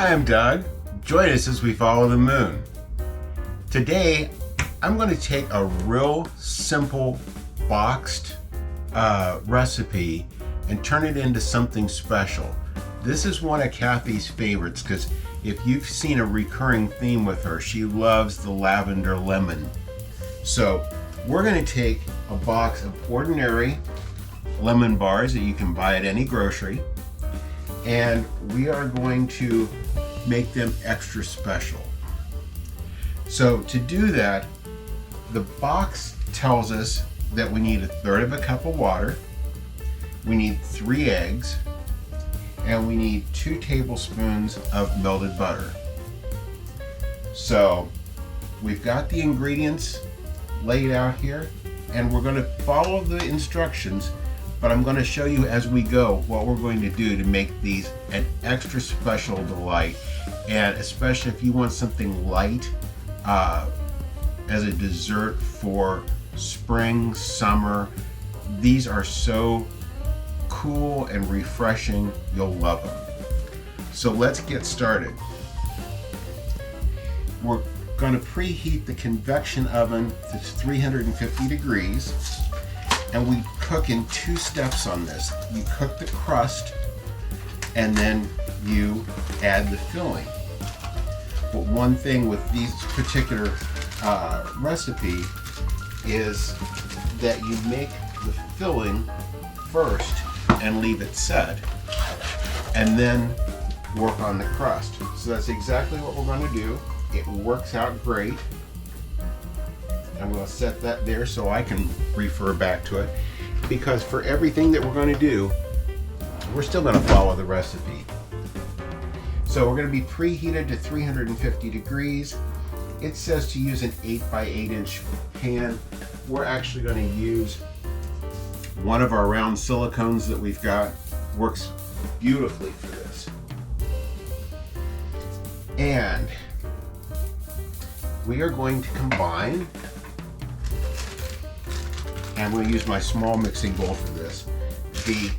Hi, I'm Doug. Join us as we follow the moon. Today, I'm going to take a real simple boxed recipe and turn it into something special. This is one of Cathy's favorites because if you've seen a recurring theme with her, she loves the lavender lemon. So we're going to take a box of ordinary lemon bars that you can buy at any grocery, and we are going to make them extra special. So to do that, the box tells us that we need 1/3 cup of water, we need 3 eggs, and we need 2 tablespoons of melted butter. So we've got the ingredients laid out here, and we're going to follow the instructions, but I'm going to show you as we go what we're going to do to make these an extra special delight. And especially if you want something light as a dessert for spring, summer, these are so cool and refreshing, you'll love them. So let's get started. We're going to preheat the convection oven to 350 degrees, and we cook in 2 steps on this. You cook the crust and then you add the filling. But one thing with these particular recipe is that you make the filling first and leave it set, and then work on the crust. So that's exactly what we're going to do. It works out great. I'm going to set that there so I can refer back to it, because for everything that we're going to do, we're still going to follow the recipe. So we're going to be preheated to 350 degrees. It says to use an 8 by 8 inch pan. We're actually going to use one of our round silicones that we've got. Works beautifully for this. And we are going to combine, and I'm going to use my small mixing bowl for this, the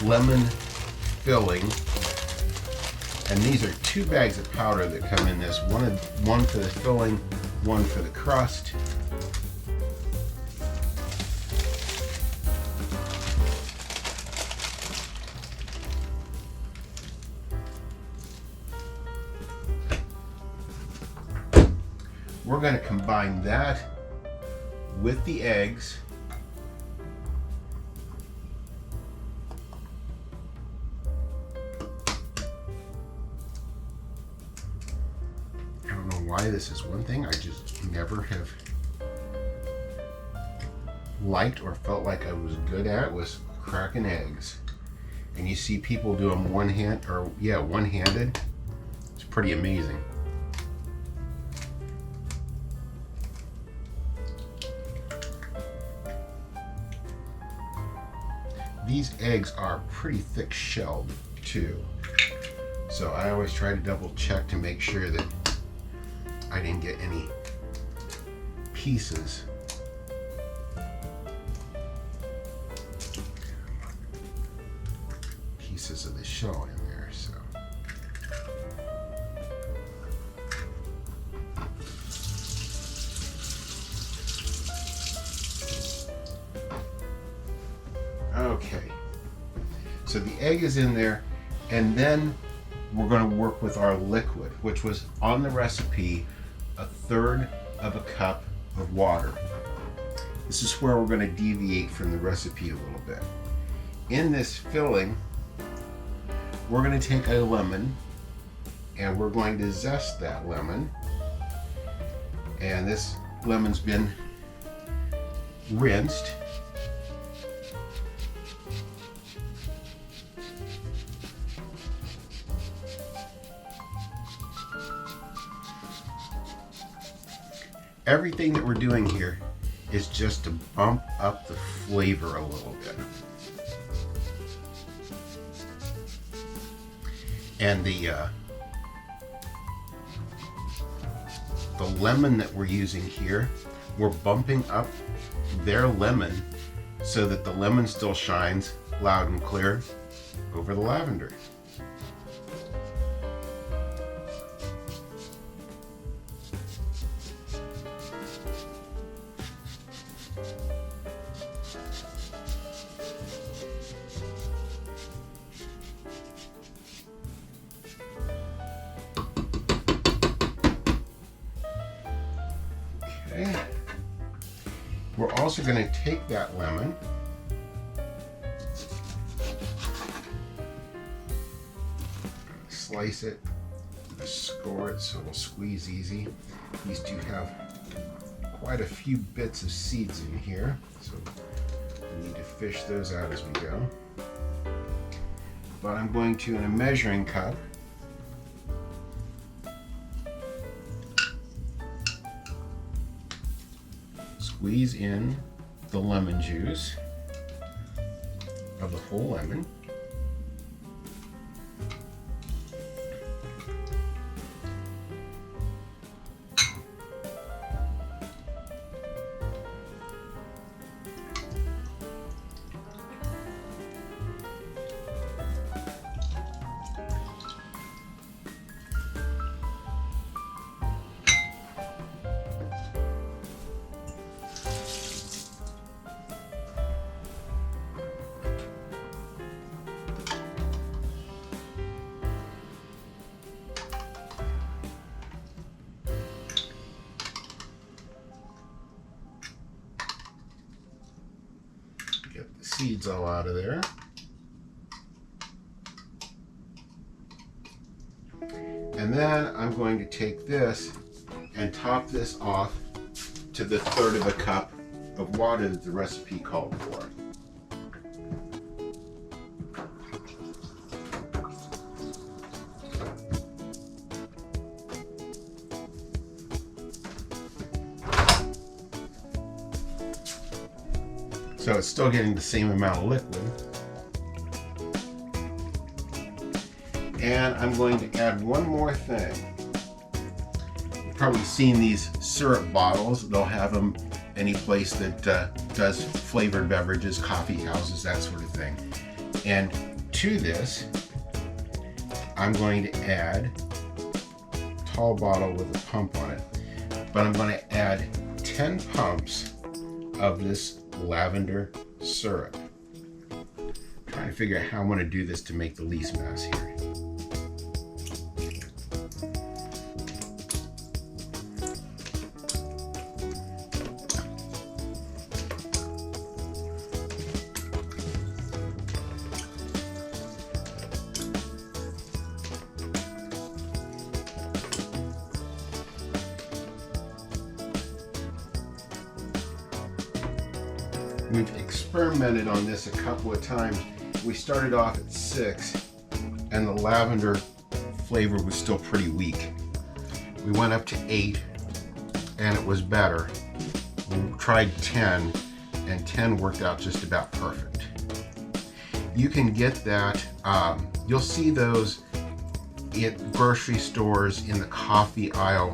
lemon filling, and these are 2 bags of powder that come in this, one for the filling, one for the crust. We're going to combine that with the eggs, I don't know why this is one thing I just never have liked or felt like I was good at, was cracking eggs. And you see people do them one-handed. It's pretty amazing. These eggs are pretty thick shelled too, so I always try to double check to make sure that I didn't get any pieces. Of the shell in there, so. Okay, so the egg is in there, and then we're going to work with our liquid, which was on the recipe 1/3 cup of water. This is where we're going to deviate from the recipe a little bit. In this filling, we're going to take a lemon, and we're going to zest that lemon. And this lemon's been rinsed. Everything that we're doing here is just to bump up the flavor a little bit. And the lemon that we're using here, we're bumping up their lemon so that the lemon still shines loud and clear over the lavender. also going to take that lemon, slice it, score it so it'll squeeze easy. These do have quite a few bits of seeds in here, so we need to fish those out as we go. But I'm going to, in a measuring cup, squeeze in the lemon juice of the whole lemon. Get the seeds all out of there. And then I'm going to take this and top this off to the 1/3 of a cup of water that the recipe called for. So it's still getting the same amount of liquid. And I'm going to add one more thing. You've probably seen these syrup bottles. They'll have them any place that does flavored beverages, coffee houses, that sort of thing. And to this, I'm going to add a tall bottle with a pump on it. But I'm going to add 10 pumps of this lavender syrup. I'm trying to figure out how I'm going to do this to make the least mess here. We've experimented on this a couple of times. We started off at 6 and the lavender flavor was still pretty weak. We went up to 8 and it was better. We tried 10 and 10 worked out just about perfect. You can get that, you'll see those at grocery stores in the coffee aisle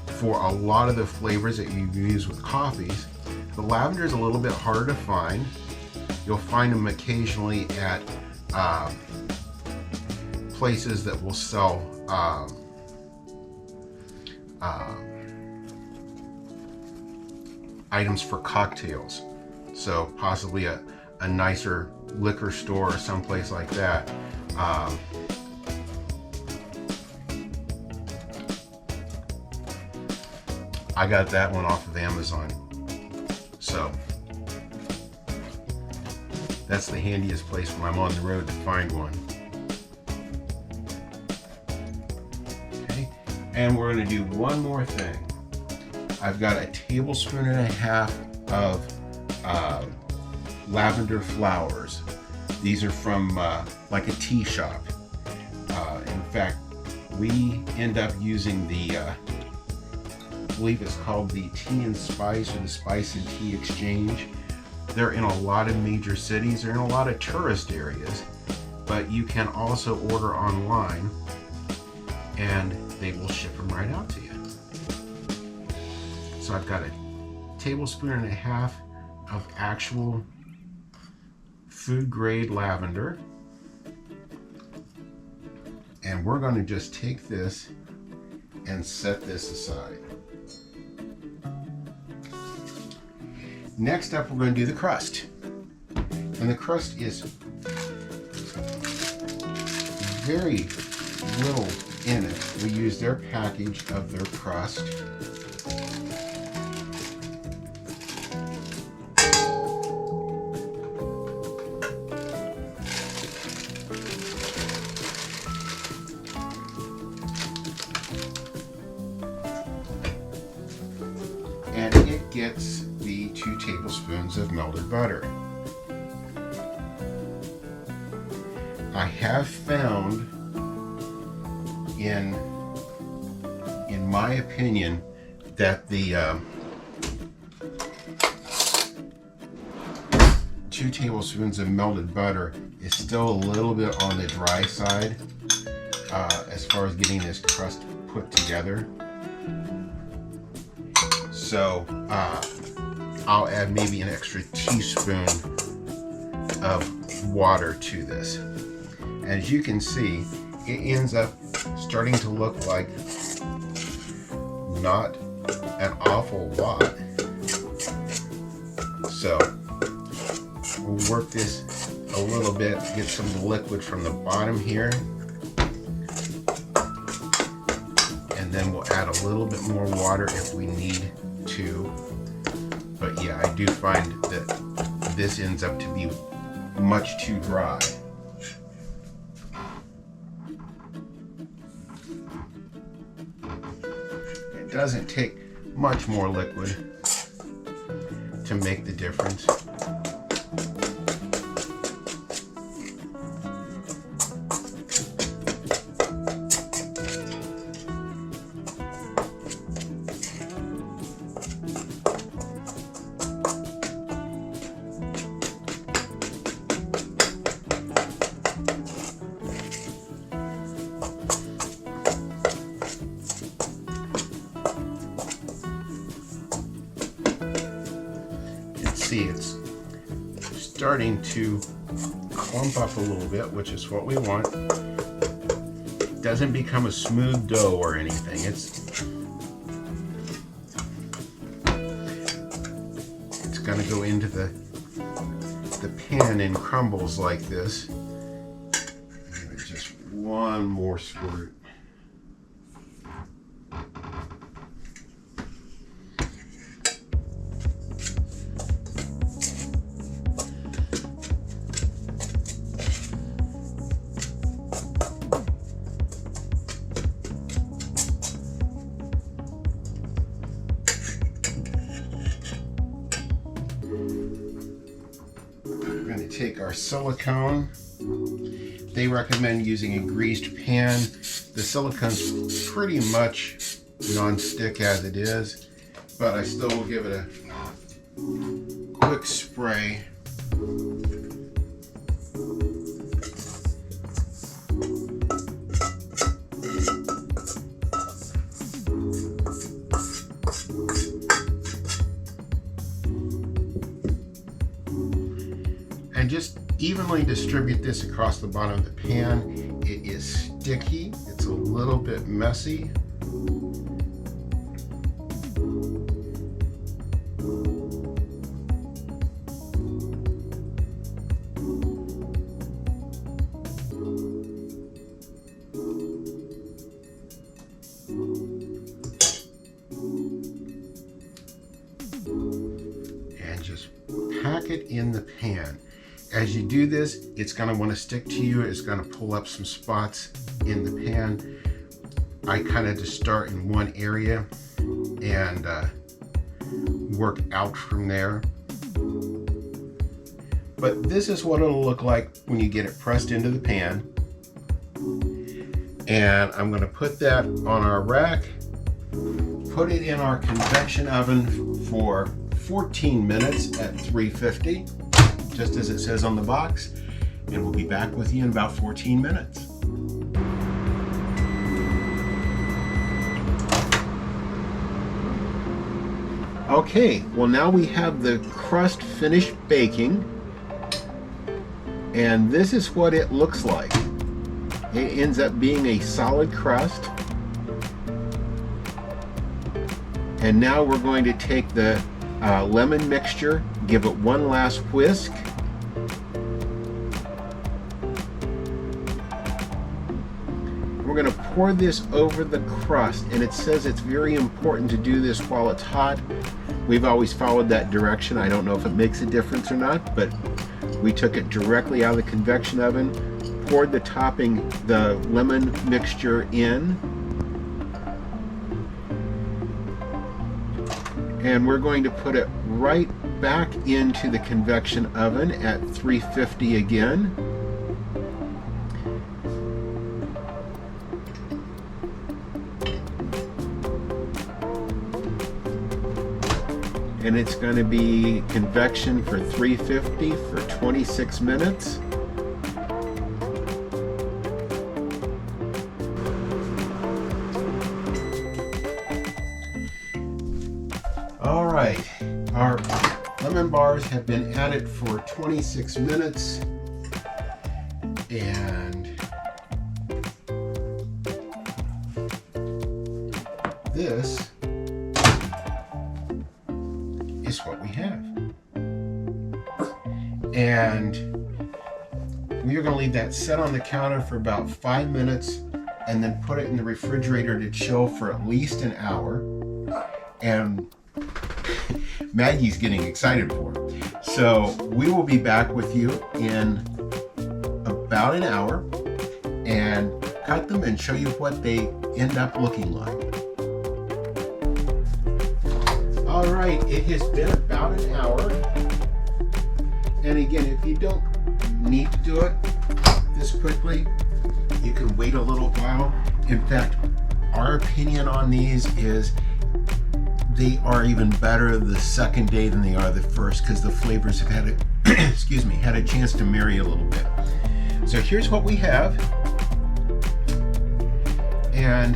for a lot of the flavors that you use with coffees. The lavender is a little bit harder to find. You'll find them occasionally at places that will sell items for cocktails. So possibly a nicer liquor store or someplace like that. I got that one off of Amazon. So that's the handiest place when I'm on the road to find one. Okay, and we're going to do one more thing. I've got a tablespoon and a half of lavender flowers. These are from like a tea shop. In fact, we end up using the I believe it's called the Tea and Spice or the Spice and Tea Exchange. They're in a lot of major cities. They're in a lot of tourist areas, but you can also order online and they will ship them right out to you. So I've got a tablespoon and a half of actual food grade lavender. And we're going to just take this and set this aside. Next up, we're going to do the crust. And the crust is very little in it. We use their package of their crust. gets the 2 tablespoons of melted butter. I have found, in my opinion, that the 2 tablespoons of melted butter is still a little bit on the dry side as far as getting this crust put together. So I'll add maybe an extra teaspoon of water to this. As you can see, it ends up starting to look like not an awful lot. So we'll work this a little bit, get some of the liquid from the bottom here, and then we'll add a little bit more water if we need to. But yeah, I do find that this ends up to be much too dry. It doesn't take much more liquid to make the difference. See, it's starting to clump up a little bit, which is what we want. It doesn't become a smooth dough or anything. It's going to go into the pan in crumbles like this. Give it just one more squirt. Take our silicone. They recommend using a greased pan. The silicone's pretty much non-stick as it is, but I still will give it a quick spray. And just evenly distribute this across the bottom of the pan. It is sticky, it's a little bit messy. And just pack it in the pan. As you do this, it's going to want to stick to you. It's going to pull up some spots in the pan. I kind of just start in one area and work out from there. But this is what it'll look like when you get it pressed into the pan. And I'm going to put that on our rack, put it in our convection oven for 14 minutes at 350. Just as it says on the box, and we'll be back with you in about 14 minutes. Okay, well now we have the crust finished baking, and this is what it looks like. It ends up being a solid crust. And now we're going to take the lemon mixture, give it one last whisk. We're going to pour this over the crust, and it says it's very important to do this while it's hot. We've always followed that direction. I don't know if it makes a difference or not, but we took it directly out of the convection oven, poured the topping, the lemon mixture in, And we're going to put it right back into the convection oven at 350 again. And it's going to be convection for 350 for 26 minutes. All right, our lemon bars have been at it for 26 minutes, and this is what we have. And we are going to leave that set on the counter for about 5 minutes and then put it in the refrigerator to chill for at least an hour. And Maggie's getting excited for it. So we will be back with you in about an hour and cut them and show you what they end up looking like. All right, it has been about an hour. And again, if you don't need to do it this quickly, you can wait a little while. In fact, our opinion on these is they are even better the second day than they are the first, because the flavors have had a excuse me, had a chance to marry a little bit. So here's what we have, and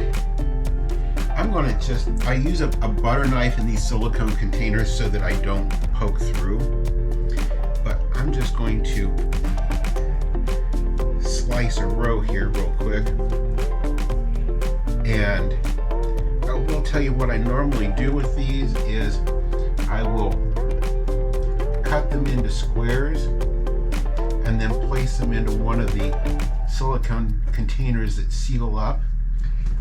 I'm going to I use a butter knife in these silicone containers so that I don't poke through, but I'm just going to slice a row here real quick. And I will tell you what I normally do with these is I will cut them into squares and then place them into one of the silicone containers that seal up.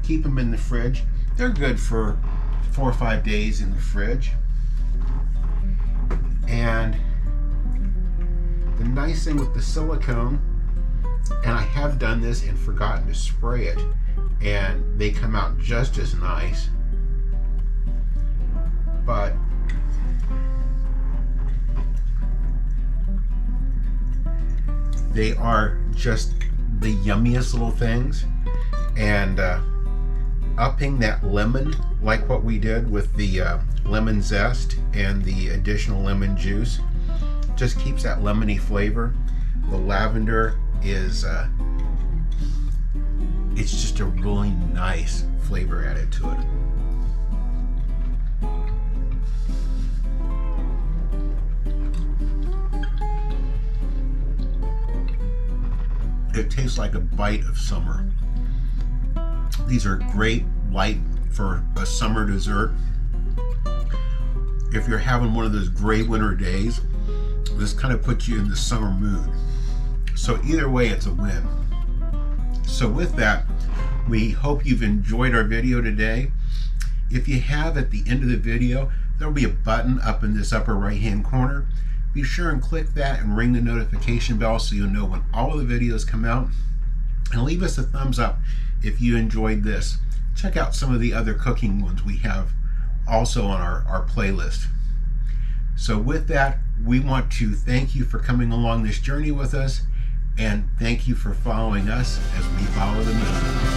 Keep them in the fridge. They're good for 4 or 5 days in the fridge. And the nice thing with the silicone, and I have done this and forgotten to spray it, and they come out just as nice, but they are just the yummiest little things. And upping that lemon, like what we did with the lemon zest and the additional lemon juice, just keeps that lemony flavor. The lavender is it's just a really nice flavor added to it. It tastes like a bite of summer. These are great light for a summer dessert. If you're having one of those gray winter days, this kind of puts you in the summer mood. So either way, it's a win. So with that, we hope you've enjoyed our video today. If you have, at the end of the video, there'll be a button up in this upper right hand corner. Be sure and click that and ring the notification bell so you'll know when all of the videos come out. And leave us a thumbs up if you enjoyed this. Check out some of the other cooking ones we have also on our playlist. So with that, we want to thank you for coming along this journey with us, and thank you for following us as we follow the moon.